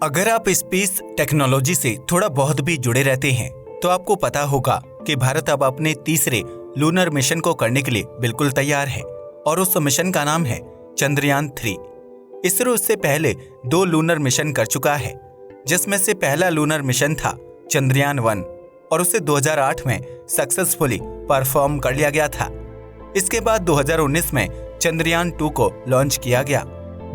अगर आप space technology से थोड़ा बहुत भी जुड़े रहते हैं तो आपको पता होगा कि भारत अब अपने तीसरे लूनर मिशन को करने के लिए बिल्कुल तैयार है और उस मिशन का नाम है चंद्रयान 3। इसरो इससे पहले 2 लूनर मिशन कर चुका है, जिसमें से पहला लूनर मिशन था चंद्रयान 1 और उसे 2008 में सक्सेसफुली परफॉर्म कर लिया गया था। इसके बाद 2019 में चंद्रयान 2 को लॉन्च किया गया,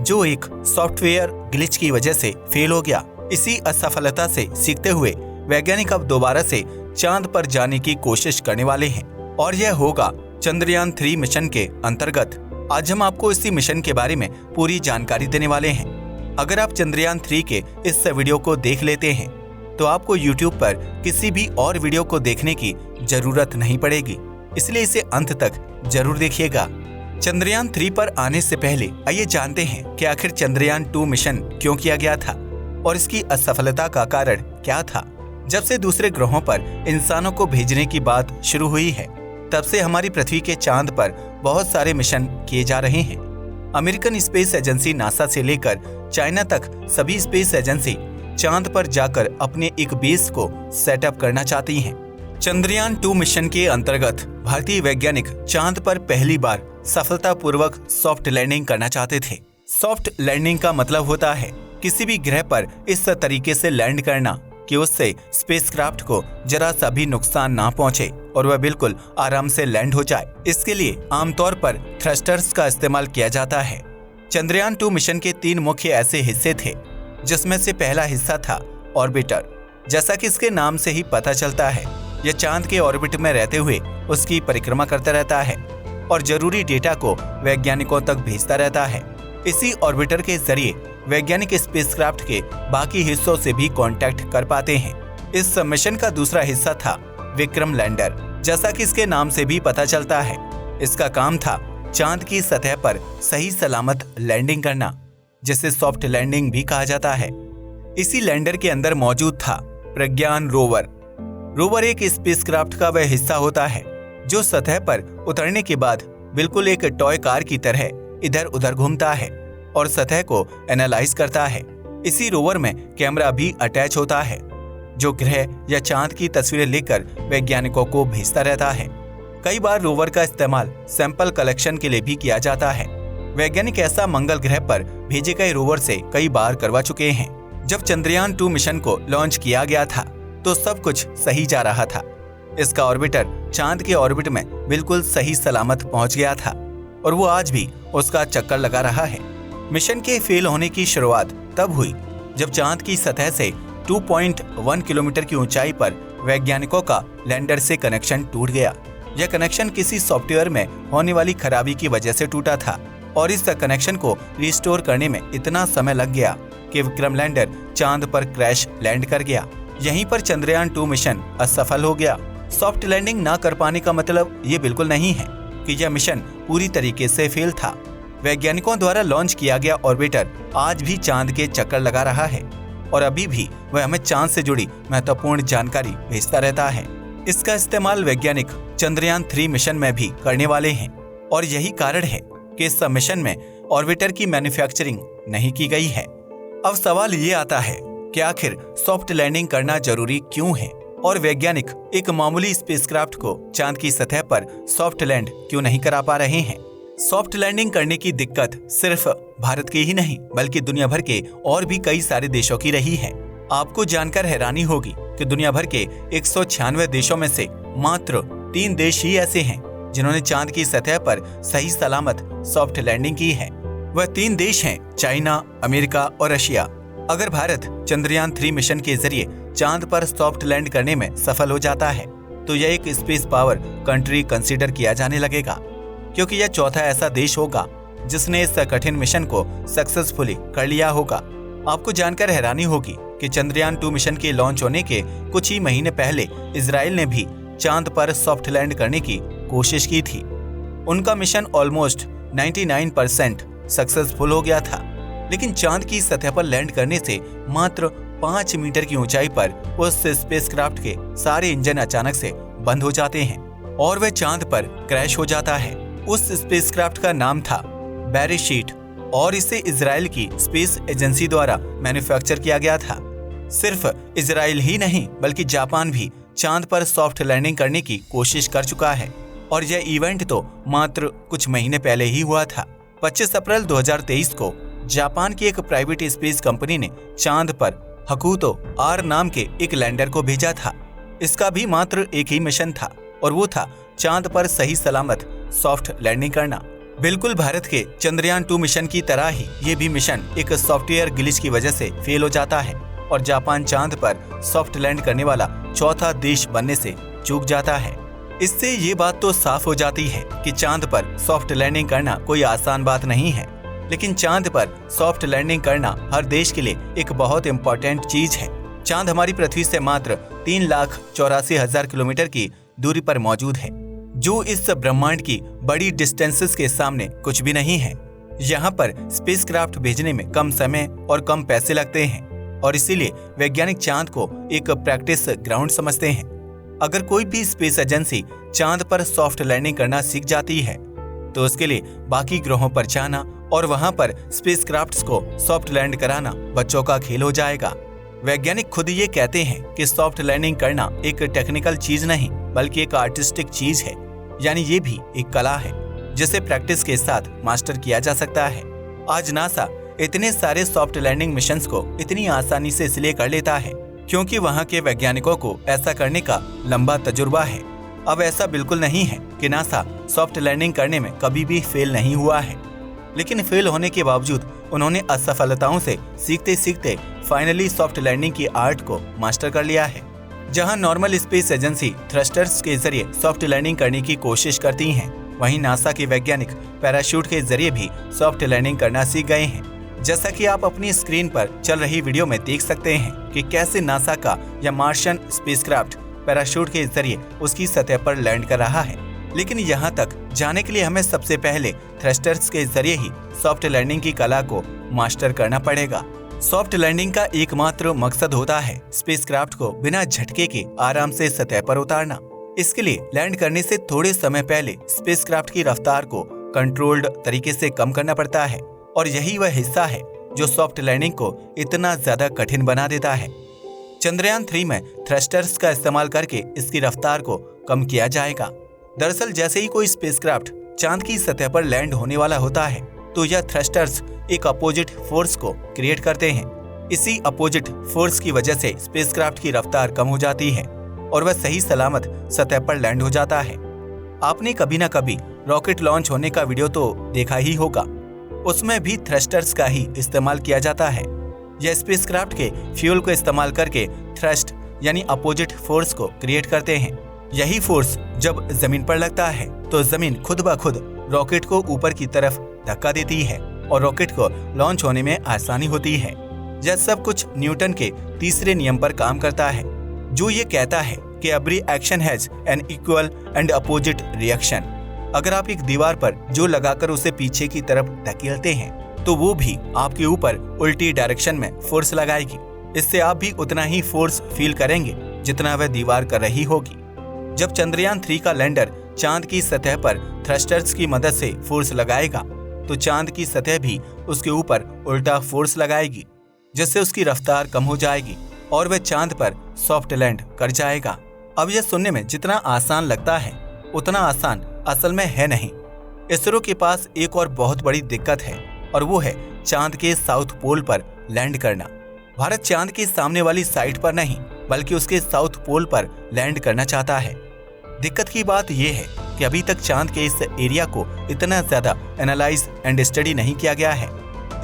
जो एक सॉफ्टवेयर ग्लिच की वजह से फेल हो गया। इसी असफलता से सीखते हुए वैज्ञानिक अब दोबारा से चांद पर जाने की कोशिश करने वाले हैं और यह होगा चंद्रयान 3 मिशन के अंतर्गत। आज हम आपको इसी मिशन के बारे में पूरी जानकारी देने वाले हैं। अगर आप चंद्रयान 3 के इस वीडियो को देख लेते हैं तो आपको YouTube पर किसी भी और वीडियो को देखने की जरूरत नहीं पड़ेगी, इसलिए इसे अंत तक जरूर देखिएगा। चंद्रयान 3 पर आने से पहले आइए जानते हैं कि आखिर चंद्रयान 2 मिशन क्यों किया गया था और इसकी असफलता का कारण क्या था। जब से दूसरे ग्रहों पर इंसानों को भेजने की बात शुरू हुई है, तब से हमारी पृथ्वी के चांद पर बहुत सारे मिशन किए जा रहे हैं। अमेरिकन स्पेस एजेंसी नासा से लेकर चाइना तक सभी स्पेस एजेंसी चांद पर जाकर अपने एक बेस को सेटअप करना चाहती हैं। चंद्रयान 2 मिशन के अंतर्गत भारतीय वैज्ञानिक चांद पर पहली बार सफलतापूर्वक सॉफ्ट लैंडिंग करना चाहते थे। सॉफ्ट लैंडिंग का मतलब होता है किसी भी ग्रह पर इस तरीके से लैंड करना कि उससे स्पेसक्राफ्ट को जरा सा भी नुकसान ना पहुंचे और वह बिल्कुल आराम से लैंड हो जाए। इसके लिए आमतौर पर थ्रस्टर्स का इस्तेमाल किया जाता है। चंद्रयान 2 मिशन के 3 मुख्य ऐसे हिस्से थे, जिसमें से पहला हिस्सा था ऑर्बिटर। जैसा कि इसके नाम से ही पता चलता है, यह चांद के ऑर्बिट में रहते हुए उसकी परिक्रमा करता रहता है और जरूरी डेटा को वैज्ञानिकों तक भेजता रहता है। इसी ऑर्बिटर के जरिए वैज्ञानिक स्पेसक्राफ्ट के बाकी हिस्सों से भी कांटेक्ट कर पाते हैं। इस मिशन का दूसरा हिस्सा था विक्रम लैंडर। जैसा कि इसके नाम से भी पता चलता है, इसका काम था चांद की सतह पर सही सलामत लैंडिंग करना, जिसे सॉफ्ट लैंडिंग भी कहा जाता है। इसी लैंडर के अंदर मौजूद था प्रज्ञान रोवर। रोवर एक स्पेसक्राफ्ट का वह हिस्सा होता है जो सतह पर उतरने के बाद बिल्कुल एक टॉय कार की तरह इधर उधर घूमता है और सतह को एनालाइज करता है। इसी रोवर में कैमरा भी अटैच होता है, जो ग्रह या चांद की तस्वीरें लेकर वैज्ञानिकों को भेजता रहता है। कई बार रोवर का इस्तेमाल सैंपल कलेक्शन के लिए भी किया जाता है। वैज्ञानिक ऐसा मंगल ग्रह पर भेजे गए रोवर से कई बार करवा चुके हैं। जब चंद्रयान 2 मिशन को लॉन्च किया गया था तो सब कुछ सही जा रहा था। इसका ऑर्बिटर चांद के ऑर्बिट में बिल्कुल सही सलामत पहुंच गया था और वो आज भी उसका चक्कर लगा रहा है। मिशन के फेल होने की शुरुआत तब हुई जब चांद की सतह से 2.1 किलोमीटर की ऊंचाई पर वैज्ञानिकों का लैंडर से कनेक्शन टूट गया। यह कनेक्शन किसी सॉफ्टवेयर में होने वाली खराबी की वजह से टूटा था और इस कनेक्शन को रिस्टोर करने में इतना समय लग गया कि विक्रम लैंडर चांद पर क्रैश लैंड कर गया। यहीं पर चंद्रयान 2 मिशन असफल हो गया। सॉफ्ट लैंडिंग ना कर पाने का मतलब ये बिल्कुल नहीं है कि यह मिशन पूरी तरीके से फेल था। वैज्ञानिकों द्वारा लॉन्च किया गया ऑर्बिटर आज भी चांद के चक्कर लगा रहा है और अभी भी वह हमें चांद से जुड़ी महत्वपूर्ण जानकारी भेजता रहता है। इसका इस्तेमाल वैज्ञानिक चंद्रयान 3 मिशन में भी करने वाले हैं और यही कारण है कि इस मिशन में ऑर्बिटर की मैन्युफैक्चरिंग नहीं की गई है। अब सवाल ये आता है कि आखिर सॉफ्ट लैंडिंग करना जरूरी क्यों है और वैज्ञानिक एक मामूली स्पेसक्राफ्ट को चांद की सतह पर सॉफ्ट लैंड क्यों नहीं करा पा रहे हैं। सॉफ्ट लैंडिंग करने की दिक्कत सिर्फ भारत की ही नहीं बल्कि दुनिया भर के और भी कई सारे देशों की रही है। आपको जानकर हैरानी होगी कि दुनिया भर के 196 देशों में से मात्र 3 देश ही ऐसे हैं जिन्होंने चांद की सतह पर सही सलामत सॉफ्ट लैंडिंग की है। वह 3 देश हैं चाइना, अमेरिका और रशिया। अगर भारत चंद्रयान 3 मिशन के जरिए चांद पर सॉफ्ट लैंड करने में सफल हो जाता है तो यह एक स्पेस पावर कंट्री कंसीडर किया जाने लगेगा, क्योंकि यह चौथा ऐसा देश होगा जिसने इस कठिन मिशन को सक्सेसफुली कर लिया होगा। आपको जानकर हैरानी होगी कि चंद्रयान 2 मिशन के लॉन्च होने के कुछ ही महीने पहले इजराइल ने भी चांद पर सॉफ्ट लैंड करने की कोशिश की थी। उनका मिशन ऑलमोस्ट 99% सक्सेसफुल हो गया था, लेकिन चांद की सतह पर लैंड करने से मात्र 5 मीटर की ऊंचाई पर उस स्पेसक्राफ्ट के सारे इंजन अचानक से बंद हो जाते हैं और वह चांद पर क्रैश हो जाता है। उस स्पेसक्राफ्ट का नाम था बेरीशीट और इसे इजराइल की स्पेस एजेंसी द्वारा मैन्युफैक्चर किया गया था। सिर्फ इजराइल ही नहीं बल्कि जापान भी चांद पर सॉफ्ट लैंडिंग करने की कोशिश कर चुका है और यह इवेंट तो मात्र कुछ महीने पहले ही हुआ था। 25 अप्रैल 2023 को जापान की एक प्राइवेट स्पेस कंपनी ने चांद पर हकुतो आर नाम के एक लैंडर को भेजा था। इसका भी मात्र एक ही मिशन था और वो था चांद पर सही सलामत सॉफ्ट लैंडिंग करना। बिल्कुल भारत के चंद्रयान 2 मिशन की तरह ही ये भी मिशन एक सॉफ्टवेयर ग्लिच की वजह से फेल हो जाता है और जापान चांद पर सॉफ्ट लैंड करने वाला चौथा देश बनने से चूक जाता है। इससे ये बात तो साफ हो जाती है कि चांद पर सॉफ्ट लैंडिंग करना कोई आसान बात नहीं है, लेकिन चांद पर सॉफ्ट लैंडिंग करना हर देश के लिए एक बहुत इम्पोर्टेंट चीज है। चांद हमारी पृथ्वी से मात्र 3,84,000 किलोमीटर की दूरी पर मौजूद है, जो इस ब्रह्मांड की बड़ी डिस्टेंसेस के सामने कुछ भी नहीं है। यहाँ पर स्पेसक्राफ्ट भेजने में कम समय और कम पैसे लगते हैं और इसीलिए वैज्ञानिक चांद को एक प्रैक्टिस ग्राउंड समझते हैं। अगर कोई भी स्पेस एजेंसी चांद पर सॉफ्ट लैंडिंग करना सीख जाती है तो उसके लिए बाकी ग्रहों पर जाना और वहां पर स्पेसक्राफ्ट्स को सॉफ्ट लैंड कराना बच्चों का खेल हो जाएगा। वैज्ञानिक खुद ये कहते हैं कि सॉफ्ट लैंडिंग करना एक टेक्निकल चीज नहीं बल्कि एक आर्टिस्टिक चीज है, यानी ये भी एक कला है जिसे प्रैक्टिस के साथ मास्टर किया जा सकता है। आज नासा इतने सारे सॉफ्ट लैंडिंग मिशंस को इतनी आसानी से इसलिए कर लेता है क्योंकि वहाँ के वैज्ञानिकों को ऐसा करने का लंबा तजुर्बा है। अब ऐसा बिल्कुल नहीं है कि नासा सॉफ्ट लैंडिंग करने में कभी भी फेल नहीं हुआ है, लेकिन फेल होने के बावजूद उन्होंने असफलताओं से सीखते सीखते फाइनली सॉफ्ट लैंडिंग की आर्ट को मास्टर कर लिया है। जहां नॉर्मल स्पेस एजेंसी थ्रस्टर्स के जरिए सॉफ्ट लैंडिंग करने की कोशिश करती हैं, वहीं नासा के वैज्ञानिक पैराशूट के जरिए भी सॉफ्ट लैंडिंग करना सीख गए हैं। जैसा कि आप अपनी स्क्रीन पर चल रही वीडियो में देख सकते हैं कि कैसे नासा का या मार्शियन स्पेसक्राफ्ट पैराशूट के जरिए उसकी सतह पर लैंड कर रहा है। लेकिन यहाँ तक जाने के लिए हमें सबसे पहले थ्रस्टर्स के जरिए ही सॉफ्ट लैंडिंग की कला को मास्टर करना पड़ेगा। सॉफ्ट लैंडिंग का एकमात्र मकसद होता है स्पेसक्राफ्ट को बिना झटके के आराम से सतह पर उतारना। इसके लिए लैंड करने से थोड़े समय पहले स्पेसक्राफ्ट की रफ्तार को कंट्रोल्ड तरीके से कम करना पड़ता है और यही वह हिस्सा है जो सॉफ्ट लैंडिंग को इतना ज्यादा कठिन बना देता है। चंद्रयान 3 में थ्रस्टर्स का इस्तेमाल करके इसकी रफ्तार को कम किया जाएगा। दरअसल जैसे ही कोई स्पेसक्राफ्ट चांद की सतह पर लैंड होने वाला होता है तो यह थ्रस्टर्स एक अपोजिट फोर्स को क्रिएट करते हैं। इसी अपोजिट फोर्स की वजह से स्पेसक्राफ्ट की रफ्तार कम हो जाती है और वह सही सलामत सतह पर लैंड हो जाता है। आपने कभी ना कभी रॉकेट लॉन्च होने का वीडियो तो देखा ही होगा, उसमें भी थ्रस्टर्स का ही इस्तेमाल किया जाता है। यह स्पेसक्राफ्ट के फ्यूल को इस्तेमाल करके थ्रस्ट यानी अपोजिट फोर्स को क्रिएट करते हैं। यही फोर्स जब जमीन पर लगता है तो जमीन खुद ब खुद रॉकेट को ऊपर की तरफ धक्का देती है और रॉकेट को लॉन्च होने में आसानी होती है। यह सब कुछ न्यूटन के तीसरे नियम पर काम करता है, जो ये कहता है कि every action has an equal and opposite reaction. अगर आप एक दीवार पर जो लगाकर उसे पीछे की तरफ धकेलते हैं तो वो भी आपके ऊपर उल्टी डायरेक्शन में फोर्स लगाएगी। इससे आप भी उतना ही फोर्स फील करेंगे जितना वह दीवार कर रही होगी। जब चंद्रयान 3 का लैंडर चांद की सतह पर थ्रस्टर्स की मदद से फोर्स लगाएगा तो चांद की सतह भी उसके ऊपर उल्टा फोर्स लगाएगी, जिससे उसकी रफ्तार कम हो जाएगी और वह चांद पर सॉफ्ट लैंड कर जाएगा। अब यह सुनने में जितना आसान लगता है उतना आसान असल में है नहीं। इसरो के पास एक और बहुत बड़ी दिक्कत है और वो है चांद के साउथ पोल पर लैंड करना। भारत चांद के सामने वाली साइड पर नहीं बल्कि उसके साउथ पोल पर लैंड करना चाहता है। दिक्कत की बात यह है कि अभी तक चांद के इस एरिया को इतना ज्यादा एनालाइज एंड स्टडी नहीं किया गया है।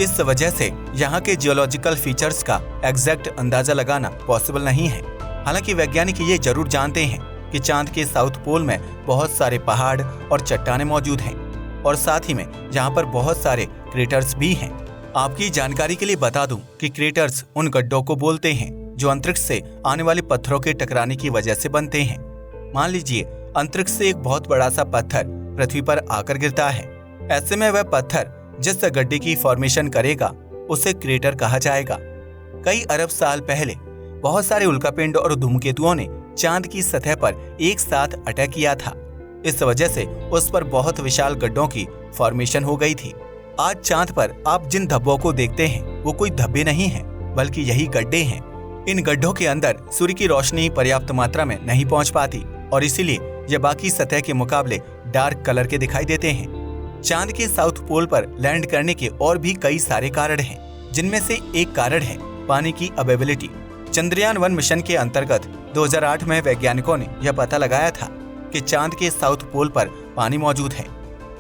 इस वजह से यहाँ के जियोलॉजिकल फीचर्स का एग्जैक्ट अंदाजा लगाना पॉसिबल नहीं है। हालांकि वैज्ञानिक ये जरूर जानते हैं कि चांद के साउथ पोल में बहुत सारे पहाड़ और चट्टानें मौजूद हैं और साथ ही में यहाँ पर बहुत सारे क्रेटर्स भी हैं। आपकी जानकारी के लिए बता दूं कि क्रेटर्स उन गड्ढों को बोलते हैं जो अंतरिक्ष से आने वाले पत्थरों के टकराने की वजह से बनते हैं। मान लीजिए अंतरिक्ष से एक बहुत बड़ा सा पत्थर पृथ्वी पर आकर गिरता है। ऐसे में वह पत्थर जिस गड्ढे की फॉर्मेशन करेगा उसे क्रेटर कहा जाएगा। कई अरब साल पहले बहुत सारे उल्कापिंड और धूमकेतुओं ने चांद की सतह पर एक साथ अटैक किया था। इस वजह से उस पर बहुत विशाल गड्ढों की फॉर्मेशन हो गई थी। आज चांद पर आप जिन धब्बों को देखते हैं वो कोई धब्बे नहीं हैं, बल्कि यही गड्ढे हैं। इन गड्ढों के अंदर सूर्य की रोशनी पर्याप्त मात्रा में नहीं पहुंच पाती और इसीलिए ये बाकी सतह के मुकाबले डार्क कलर के दिखाई देते हैं। चांद के साउथ पोल पर लैंड करने के और भी कई सारे कारण हैं, जिनमें से एक कारण है पानी की अवेलेबिलिटी। चंद्रयान 1 मिशन के अंतर्गत 2008 में वैज्ञानिकों ने यह पता लगाया था कि चांद के साउथ पोल पर पानी मौजूद है।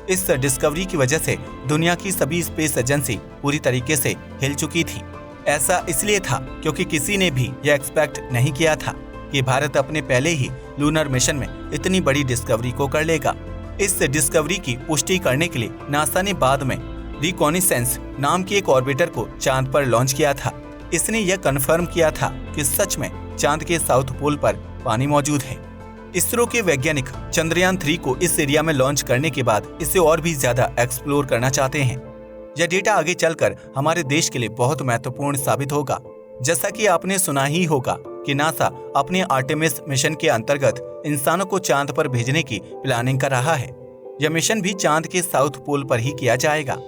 इस डिस्कवरी की वजह से दुनिया की सभी स्पेस एजेंसी पूरी तरीके से हिल चुकी थी। ऐसा इसलिए था क्योंकि किसी ने भी यह एक्सपेक्ट नहीं किया था कि भारत अपने पहले ही लूनर मिशन में इतनी बड़ी डिस्कवरी को कर लेगा। इस डिस्कवरी की पुष्टि करने के लिए नासा ने बाद में रिकॉनिसेंस नाम की एक ऑर्बिटर को चांद पर लॉन्च किया था। इसने यह कंफर्म किया था कि सच में चांद के साउथ पोल पर पानी मौजूद है। इसरो के वैज्ञानिक चंद्रयान 3 को इस एरिया में लॉन्च करने के बाद इसे और भी ज्यादा एक्सप्लोर करना चाहते हैं। यह डेटा आगे चलकर हमारे देश के लिए बहुत महत्वपूर्ण साबित होगा। जैसा कि आपने सुना ही होगा कि नासा अपने आर्टेमिस मिशन के अंतर्गत इंसानों को चांद पर भेजने की प्लानिंग कर रहा है। यह मिशन भी चांद के साउथ पोल पर ही किया जाएगा,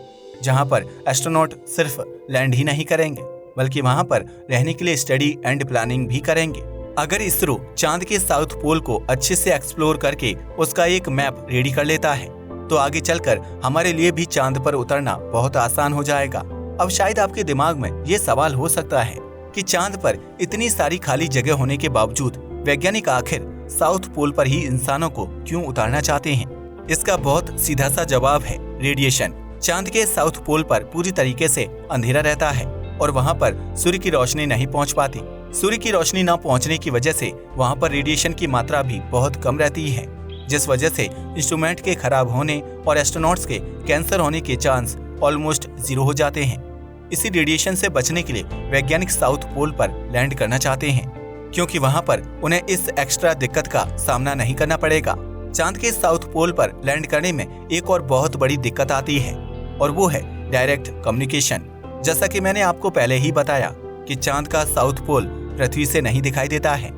जहां पर एस्ट्रोनॉट सिर्फ लैंड ही नहीं करेंगे बल्कि वहां पर रहने के लिए स्टडी एंड प्लानिंग भी करेंगे। अगर इसरो चांद के साउथ पोल को अच्छे से एक्सप्लोर करके उसका एक मैप रेडी कर लेता है तो आगे चलकर हमारे लिए भी चांद पर उतरना बहुत आसान हो जाएगा। अब शायद आपके दिमाग में ये सवाल हो सकता है कि चांद पर इतनी सारी खाली जगह होने के बावजूद वैज्ञानिक आखिर साउथ पोल पर ही इंसानों को क्यों उतारना चाहते हैं। इसका बहुत सीधा सा जवाब है रेडिएशन। चांद के साउथ पोल पर पूरी तरीके से अंधेरा रहता है और वहां पर सूर्य की रोशनी नहीं पहुंच पाती। सूर्य की रोशनी न पहुंचने की वजह से वहां पर रेडिएशन की मात्रा भी बहुत कम रहती है, जिस वजह से इंस्ट्रूमेंट के खराब होने और एस्ट्रोनॉट्स के कैंसर होने के चांस ऑलमोस्ट 0 हो जाते हैं। इसी रेडिएशन से बचने के लिए वैज्ञानिक साउथ पोल पर लैंड करना चाहते हैं, क्योंकि वहां पर उन्हें इस एक्स्ट्रा दिक्कत का सामना नहीं करना पड़ेगा। चांद के साउथ पोल पर लैंड करने में एक और बहुत बड़ी दिक्कत आती है और वो है डायरेक्ट कम्युनिकेशन। जैसा कि मैंने आपको पहले ही बताया कि चांद का साउथ पोल पृथ्वी से नहीं दिखाई देता है,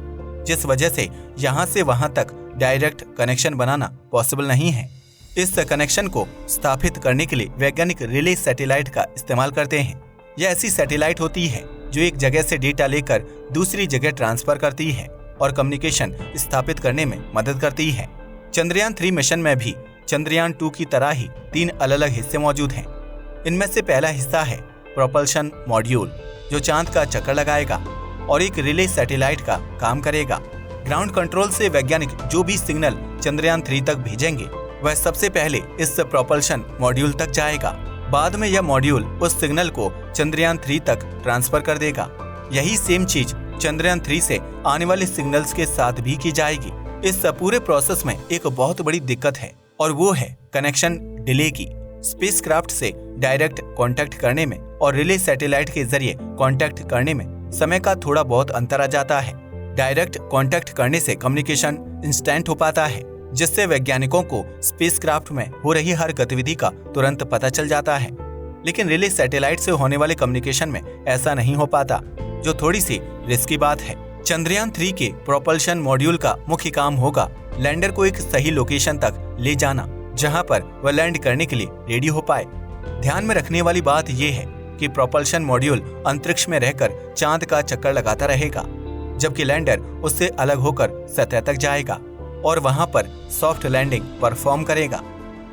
जिस वजह से यहाँ से वहां तक डायरेक्ट कनेक्शन बनाना पॉसिबल नहीं है। इस कनेक्शन को स्थापित करने के लिए वैज्ञानिक रिले सैटेलाइट का इस्तेमाल करते हैं। यह ऐसी सैटेलाइट होती है जो एक जगह से डेटा लेकर दूसरी जगह ट्रांसफर करती है और कम्युनिकेशन स्थापित करने में मदद करती है। चंद्रयान 3 मिशन में भी चंद्रयान 2 की तरह ही 3 अलग अलग हिस्से मौजूद हैं। इनमें से पहला हिस्सा है प्रोपल्शन मॉड्यूल, जो चांद का चक्कर लगाएगा और एक रिले सैटेलाइट का काम करेगा। ग्राउंड कंट्रोल से वैज्ञानिक जो भी सिग्नल चंद्रयान 3 तक भेजेंगे वह सबसे पहले इस प्रोपल्शन मॉड्यूल तक जाएगा। बाद में यह मॉड्यूल उस सिग्नल को चंद्रयान 3 तक ट्रांसफर कर देगा। यही सेम चीज चंद्रयान 3 से आने वाले सिग्नल्स के साथ भी की जाएगी। इस पूरे प्रोसेस में एक बहुत बड़ी दिक्कत है और वो है कनेक्शन डिले की। स्पेसक्राफ्ट से डायरेक्ट कांटेक्ट करने में और रिले सैटेलाइट के जरिए कांटेक्ट करने में समय का थोड़ा बहुत अंतर आ जाता है। डायरेक्ट कांटेक्ट करने से कम्युनिकेशन इंस्टेंट हो पाता है, जिससे वैज्ञानिकों को स्पेसक्राफ्ट में हो रही हर गतिविधि का तुरंत पता चल जाता है। लेकिन रिले सैटेलाइट से होने वाले कम्युनिकेशन में ऐसा नहीं हो पाता, जो थोड़ी सी रिस्की बात है। चंद्रयान 3 के प्रोपल्शन मॉड्यूल का मुख्य काम होगा लैंडर को एक सही लोकेशन तक ले जाना, जहां पर वह लैंड करने के लिए रेडी हो पाए। ध्यान में रखने वाली बात यह है कि प्रोपल्शन मॉड्यूल अंतरिक्ष में रहकर चांद का चक्कर लगाता रहेगा, जबकि लैंडर उससे अलग होकर सतह तक जाएगा और वहां पर सॉफ्ट लैंडिंग परफॉर्म करेगा।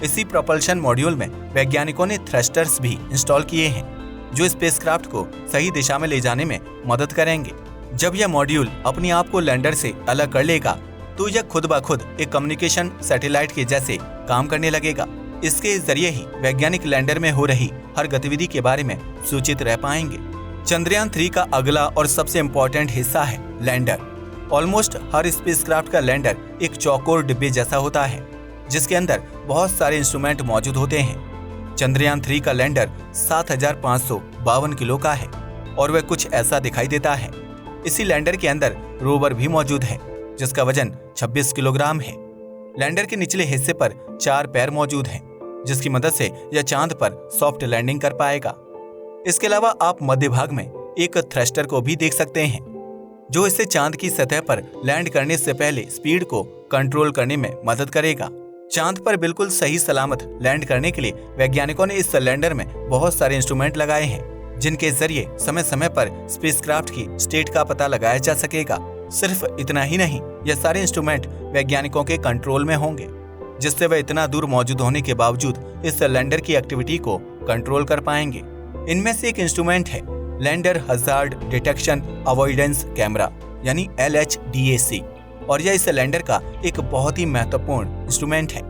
इसी प्रोपल्शन मॉड्यूल में वैज्ञानिकों ने थ्रस्टर्स भी इंस्टॉल किए हैं, जो स्पेसक्राफ्ट को सही दिशा में ले जाने में मदद करेंगे। जब यह मॉड्यूल अपने आप को लैंडर से अलग कर लेगा तो यह खुद ब खुद एक कम्युनिकेशन सैटेलाइट के जैसे काम करने लगेगा। इसके जरिए ही वैज्ञानिक लैंडर में हो रही हर गतिविधि के बारे में सूचित रह पाएंगे। चंद्रयान 3 का अगला और सबसे इम्पोर्टेंट हिस्सा है लैंडर। ऑलमोस्ट हर स्पेसक्राफ्ट का लैंडर एक चौकोर डिब्बे जैसा होता है, जिसके अंदर बहुत सारे इंस्ट्रूमेंट मौजूद होते हैं। चंद्रयान 3 का लैंडर 7552 किलो का है और वह कुछ ऐसा दिखाई देता है। इसी लैंडर के अंदर रोवर भी मौजूद है, जिसका वजन 26 किलोग्राम है। लैंडर के निचले हिस्से पर 4 पैर मौजूद हैं, जिसकी मदद से यह चांद पर सॉफ्ट लैंडिंग कर पाएगा। इसके अलावा आप मध्य भाग में एक थ्रस्टर को भी देख सकते हैं, जो इसे चांद की सतह पर लैंड करने से पहले स्पीड को कंट्रोल करने में मदद करेगा। चांद पर बिल्कुल सही सलामत लैंड करने के लिए वैज्ञानिकों ने इस लैंडर में बहुत सारे इंस्ट्रूमेंट लगाए हैं, जिनके जरिए समय समय पर स्पेसक्राफ्ट की स्टेट का पता लगाया जा सकेगा। सिर्फ इतना ही नहीं, यह सारे इंस्ट्रूमेंट वैज्ञानिकों के कंट्रोल में होंगे, जिससे वे इतना दूर मौजूद होने के बावजूद इस लैंडर की एक्टिविटी को कंट्रोल कर पाएंगे। इनमें से एक इंस्ट्रूमेंट है lander hazard detection avoidance camera, यानी LHDAC, और यह इस लैंडर का एक बहुत ही महत्वपूर्ण इंस्ट्रूमेंट है।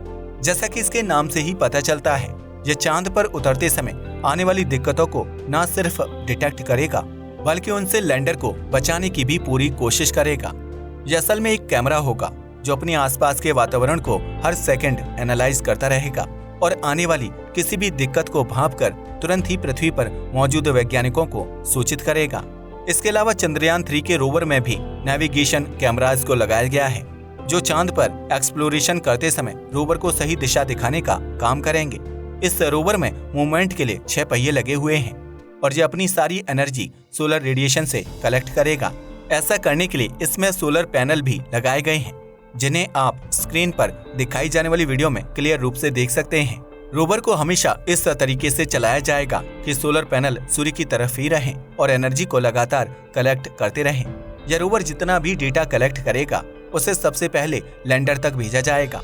जैसा कि इसके नाम से ही पता चलता है, यह चांद पर उतरते समय आने वाली दिक्कतों को न सिर्फ डिटेक्ट करेगा, बल्कि उनसे लैंडर को बचाने की भी पूरी कोशिश करेगा। यह असल में एक कैमरा होगा जो अपने आसपास के वातावरण को हर सेकंड एनालाइज करता रहेगा और आने वाली किसी भी दिक्कत को भांपकर तुरंत ही पृथ्वी पर मौजूद वैज्ञानिकों को सूचित करेगा। इसके अलावा चंद्रयान 3 के रोवर में भी नेविगेशन कैमराज को लगाया गया है, जो चांद पर एक्सप्लोरेशन करते समय रोवर को सही दिशा दिखाने का काम करेंगे। इस रोवर में मूवमेंट के लिए 6 पहिए लगे हुए हैं और ये अपनी सारी एनर्जी सोलर रेडिएशन से कलेक्ट करेगा। ऐसा करने के लिए इसमें सोलर पैनल भी लगाए गए हैं, जिन्हें आप स्क्रीन पर दिखाई जाने वाली वीडियो में क्लियर रूप से देख सकते हैं। रोवर को हमेशा इस तरीके से चलाया जाएगा कि सोलर पैनल सूर्य की तरफ ही रहें और एनर्जी को लगातार कलेक्ट करते रहें। यह रोवर जितना भी डेटा कलेक्ट करेगा, उसे सबसे पहले लैंडर तक भेजा जाएगा।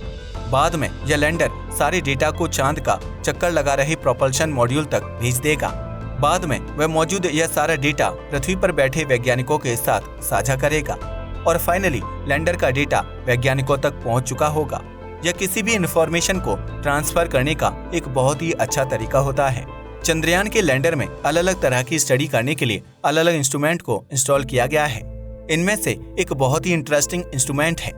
बाद में यह लैंडर सारे डेटा को चांद का चक्कर लगा रहे प्रोपल्शन मॉड्यूल तक भेज देगा। बाद में वह मौजूद यह सारा डेटा पृथ्वी पर बैठे वैज्ञानिकों के साथ साझा करेगा और फाइनली लैंडर का डेटा वैज्ञानिकों तक पहुंच चुका होगा। यह किसी भी इंफॉर्मेशन को ट्रांसफर करने का एक बहुत ही अच्छा तरीका होता है। चंद्रयान के लैंडर में अलग अलग तरह की स्टडी करने के लिए अलग अलग इंस्ट्रूमेंट को इंस्टॉल किया गया है। इनमें से एक बहुत ही इंटरेस्टिंग इंस्ट्रूमेंट है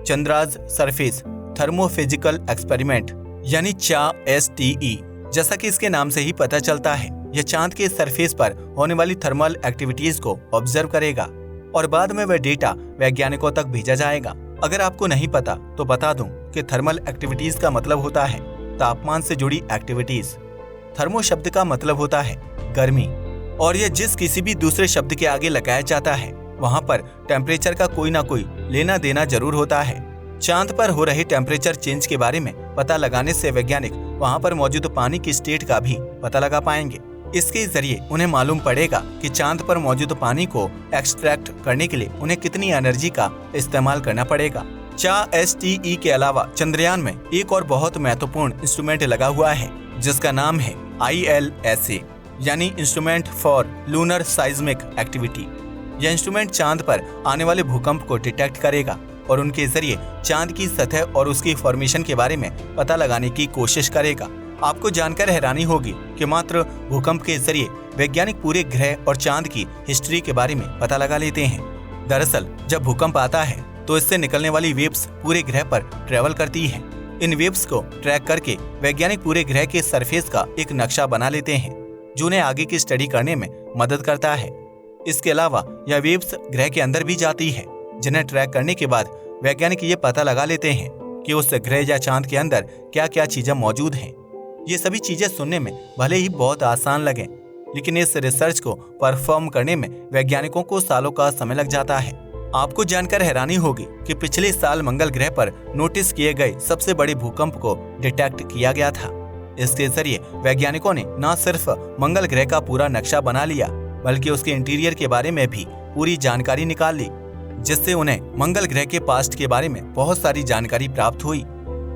चंद्राज सरफेस थर्मोफिजिकल एक्सपेरिमेंट, यानी CHA-STE। जैसा कि इसके नाम से ही पता चलता है, यह चांद के सरफेस पर होने वाली थर्मल एक्टिविटीज को ऑब्जर्व करेगा और बाद में वह डेटा वैज्ञानिकों तक भेजा जाएगा। अगर आपको नहीं पता तो बता दूं कि थर्मल एक्टिविटीज का मतलब होता है तापमान से जुड़ी एक्टिविटीज। थर्मो शब्द का मतलब होता है गर्मी, और यह जिस किसी भी दूसरे शब्द के आगे लगाया जाता है वहां पर टेम्परेचर का कोई ना कोई लेना देना जरूर होता है। चांद पर हो रहे टेम्परेचर चेंज के बारे में पता लगाने से वैज्ञानिक वहां पर मौजूद पानी की स्टेट का भी पता लगा पाएंगे। इसके जरिए उन्हें मालूम पड़ेगा कि चांद पर मौजूद पानी को एक्सट्रैक्ट करने के लिए उन्हें कितनी एनर्जी का इस्तेमाल करना पड़ेगा। CHA-STE के अलावा चंद्रयान में एक और बहुत महत्वपूर्ण इंस्ट्रूमेंट लगा हुआ है, जिसका नाम है ILSA, यानी instrument for lunar seismic activity. यह इंस्ट्रूमेंट चांद पर आने वाले भूकंप को डिटेक्ट करेगा और उनके जरिए चांद की सतह और उसकी फॉर्मेशन के बारे में पता लगाने की कोशिश करेगा। आपको जानकर हैरानी होगी कि मात्र भूकंप के जरिए वैज्ञानिक पूरे ग्रह और चांद की हिस्ट्री के बारे में पता लगा लेते हैं। दरअसल जब भूकंप आता है तो इससे निकलने वाली वेव्स पूरे ग्रह पर ट्रेवल करती है। इन वेव्स को ट्रैक करके वैज्ञानिक पूरे ग्रह के सरफेस का एक नक्शा बना लेते हैं, जो उन्हें आगे की स्टडी करने में मदद करता है। इसके अलावा यह वेव्स ग्रह के अंदर भी जाती है, जिन्हें ट्रैक करने के बाद वैज्ञानिक ये पता लगा लेते हैं कि उस ग्रह या चांद के अंदर क्या क्या चीजें मौजूद हैं। ये सभी चीजें सुनने में भले ही बहुत आसान लगें, लेकिन इस रिसर्च को परफॉर्म करने में वैज्ञानिकों को सालों का समय लग जाता है। आपको जानकर हैरानी होगी कि पिछले साल मंगल ग्रह पर नोटिस किए गए सबसे बड़े भूकंप को डिटेक्ट किया गया था। इसके जरिए वैज्ञानिकों ने न सिर्फ मंगल ग्रह का पूरा नक्शा बना लिया, बल्कि उसके इंटीरियर के बारे में भी पूरी जानकारी निकाल ली, जिससे उन्हें मंगल ग्रह के पास्ट के बारे में बहुत सारी जानकारी प्राप्त हुई।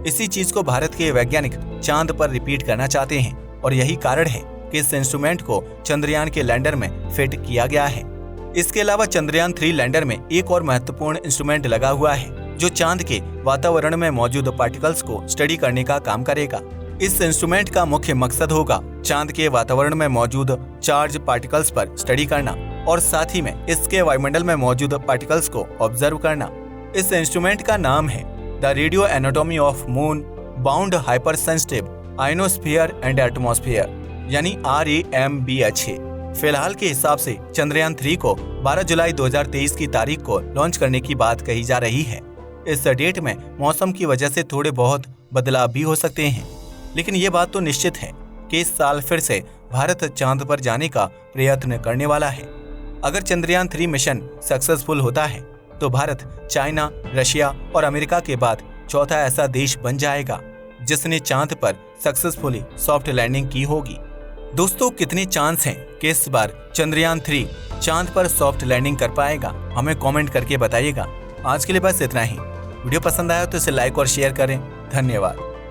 इसी चीज को भारत के वैज्ञानिक चांद पर रिपीट करना चाहते हैं और यही कारण है कि इस इंस्ट्रूमेंट को चंद्रयान के लैंडर में फिट किया गया है। इसके अलावा चंद्रयान 3 लैंडर में एक और महत्वपूर्ण इंस्ट्रूमेंट लगा हुआ है, जो चांद के वातावरण में मौजूद पार्टिकल्स को स्टडी करने का काम करेगा। इस इंस्ट्रूमेंट का मुख्य मकसद होगा चांद के वातावरण में मौजूद चार्ज पार्टिकल्स पर स्टडी करना और साथ ही में इसके वायुमंडल में मौजूद पार्टिकल्स को ऑब्जर्व करना। इस इंस्ट्रूमेंट का नाम है the radio anatomy of moon bound hypersensitive ionosphere and atmosphere, यानी RAMBHA। फिलहाल के हिसाब से चंद्रयान 3 को 12 जुलाई 2023 की तारीख को लॉन्च करने की बात कही जा रही है। इस डेट में मौसम की वजह से थोड़े बहुत बदलाव भी हो सकते हैं, लेकिन ये बात तो निश्चित है कि इस साल फिर से भारत चांद पर जाने का प्रयत्न करने वाला है। अगर चंद्रयान 3 मिशन सक्सेसफुल होता है तो भारत चाइना, रशिया और अमेरिका के बाद चौथा ऐसा देश बन जाएगा जिसने चांद पर सक्सेसफुली सॉफ्ट लैंडिंग की होगी। दोस्तों, कितने चांस हैं कि इस बार चंद्रयान 3 चांद पर सॉफ्ट लैंडिंग कर पाएगा? हमें कमेंट करके बताइएगा। आज के लिए बस इतना ही। वीडियो पसंद आया तो इसे लाइक और शेयर करें। धन्यवाद।